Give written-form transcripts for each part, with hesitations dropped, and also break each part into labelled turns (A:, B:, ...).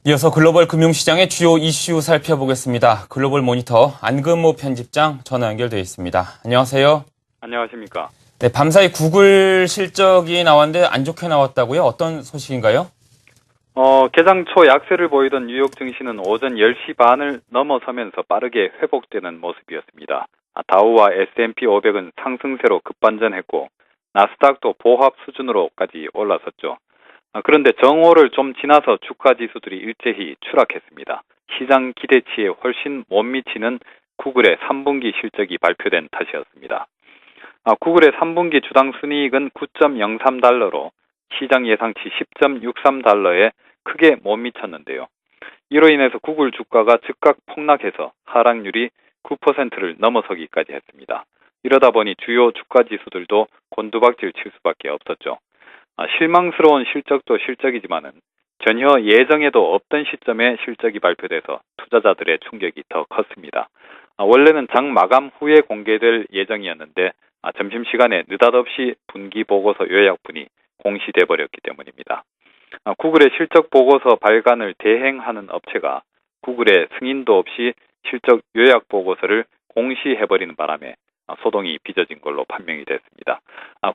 A: 이어서 글로벌 금융시장의 주요 이슈 살펴보겠습니다. 글로벌 모니터 안근모 편집장 전화 연결되어 있습니다. 안녕하세요.
B: 안녕하십니까.
A: 네, 밤사이 구글 실적이 나왔는데 안 좋게 나왔다고요? 어떤 소식인가요?
B: 개장 초 약세를 보이던 뉴욕 증시는 오전 10시 반을 넘어서면서 빠르게 회복되는 모습이었습니다. 다우와 S&P 500은 상승세로 급반전했고 나스닥도 보합 수준으로까지 올라섰죠. 그런데 정오를 좀 지나서 주가 지수들이 일제히 추락했습니다. 시장 기대치에 훨씬 못 미치는 구글의 3분기 실적이 발표된 탓이었습니다. 구글의 3분기 주당 순이익은 9.03달러로 시장 예상치 10.63달러에 크게 못 미쳤는데요. 이로 인해서 구글 주가가 즉각 폭락해서 하락률이 9%를 넘어서기까지 했습니다. 이러다 보니 주요 주가 지수들도 곤두박질 칠 수밖에 없었죠. 실망스러운 실적도 실적이지만은 전혀 예정에도 없던 시점에 실적이 발표돼서 투자자들의 충격이 더 컸습니다. 원래는 장 마감 후에 공개될 예정이었는데 점심시간에 느닷없이 분기 보고서 요약분이 공시돼 버렸기 때문입니다. 구글의 실적 보고서 발간을 대행하는 업체가 구글의 승인도 없이 실적 요약 보고서를 공시해버리는 바람에 소동이 빚어진 걸로 판명이 됐습니다.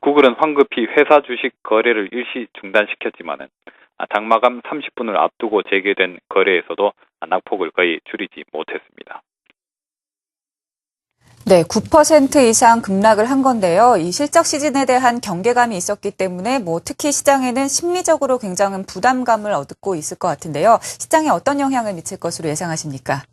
B: 구글은 황급히 회사 주식 거래를 일시 중단시켰지만은 장마감 30분을 앞두고 재개된 거래에서도 낙폭을 거의 줄이지 못했습니다.
C: 네, 9% 이상 급락을 한 건데요. 이 실적 시즌에 대한 경계감이 있었기 때문에 특히 시장에는 심리적으로 굉장한 부담감을 얻고 있을 것 같은데요. 시장에 어떤 영향을 미칠 것으로 예상하십니까?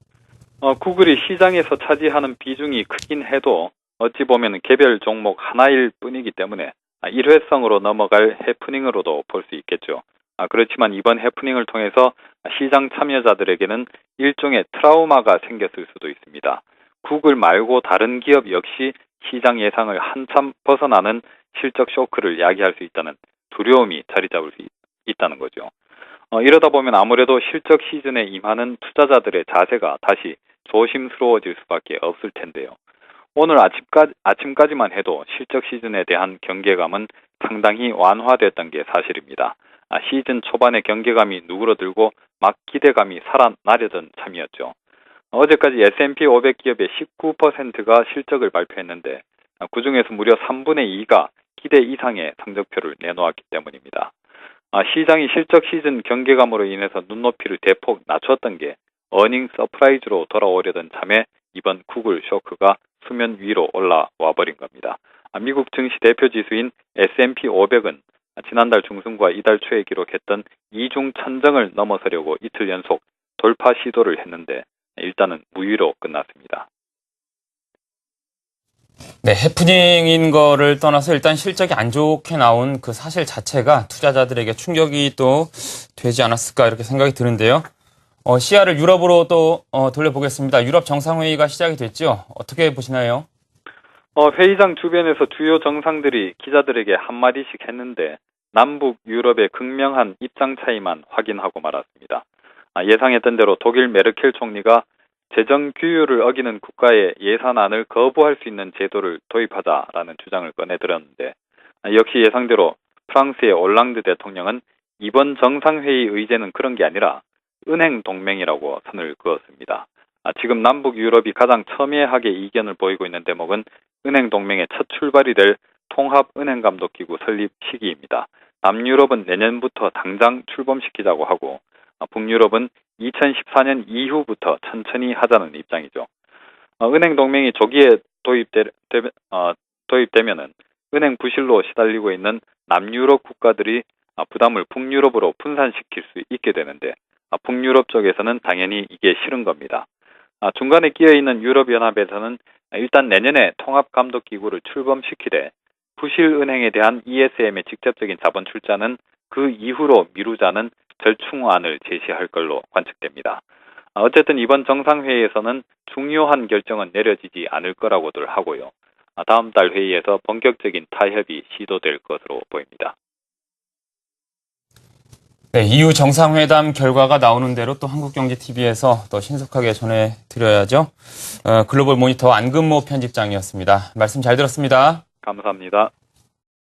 B: 구글이 시장에서 차지하는 비중이 크긴 해도 어찌 보면 개별 종목 하나일 뿐이기 때문에 일회성으로 넘어갈 해프닝으로도 볼 수 있겠죠. 그렇지만 이번 해프닝을 통해서 시장 참여자들에게는 일종의 트라우마가 생겼을 수도 있습니다. 구글 말고 다른 기업 역시 시장 예상을 한참 벗어나는 실적 쇼크를 야기할 수 있다는 두려움이 자리 잡을 수 있다는 거죠. 이러다 보면 아무래도 실적 시즌에 임하는 투자자들의 자세가 다시 조심스러워질 수밖에 없을 텐데요. 오늘 아침까지만 해도 실적 시즌에 대한 경계감은 상당히 완화됐던 게 사실입니다. 시즌 초반에 경계감이 누그러들고 막 기대감이 살아나려던 참이었죠. 어제까지 S&P 500 기업의 19%가 실적을 발표했는데 그중에서 무려 3분의 2가 기대 이상의 성적표를 내놓았기 때문입니다. 시장이 실적 시즌 경계감으로 인해서 눈높이를 대폭 낮췄던 게 어닝 서프라이즈로 돌아오려던 참에 이번 구글 쇼크가 수면 위로 올라와 버린 겁니다. 미국 증시 대표 지수인 S&P 500은 지난달 중순과 이달 초에 기록했던 이중 천정을 넘어서려고 이틀 연속 돌파 시도를 했는데 일단은 무위로 끝났습니다.
A: 네, 해프닝인 거를 떠나서 일단 실적이 안 좋게 나온 그 사실 자체가 투자자들에게 충격이 또 되지 않았을까 이렇게 생각이 드는데요. 시야를 유럽으로 또 돌려보겠습니다. 유럽 정상회의가 시작이 됐죠. 어떻게 보시나요?
B: 회의장 주변에서 주요 정상들이 기자들에게 한마디씩 했는데 남북 유럽의 극명한 입장 차이만 확인하고 말았습니다. 예상했던 대로 독일 메르켈 총리가 재정 규율을 어기는 국가의 예산안을 거부할 수 있는 제도를 도입하자라는 주장을 꺼내들었는데 역시 예상대로 프랑스의 올랑드 대통령은 이번 정상회의 의제는 그런 게 아니라 은행 동맹이라고 선을 그었습니다. 지금 남북 유럽이 가장 첨예하게 이견을 보이고 있는 대목은 은행 동맹의 첫 출발이 될 통합은행감독기구 설립 시기입니다. 남유럽은 내년부터 당장 출범시키자고 하고 북유럽은 2014년 이후부터 천천히 하자는 입장이죠. 은행 동맹이 조기에 도입되면은 은행 부실로 시달리고 있는 남유럽 국가들이 부담을 북유럽으로 분산시킬 수 있게 되는데 북유럽 쪽에서는 당연히 이게 싫은 겁니다. 중간에 끼어있는 유럽연합에서는 일단 내년에 통합감독기구를 출범시키되 부실은행에 대한 ESM의 직접적인 자본 출자는 그 이후로 미루자는 절충안을 제시할 걸로 관측됩니다. 어쨌든 이번 정상회의에서는 중요한 결정은 내려지지 않을 거라고들 하고요. 다음 달 회의에서 본격적인 타협이 시도될 것으로 보입니다.
A: 네, EU 정상회담 결과가 나오는 대로 또 한국경제TV에서 더 신속하게 전해드려야죠. 글로벌 모니터 안근모 편집장이었습니다. 말씀 잘 들었습니다.
B: 감사합니다.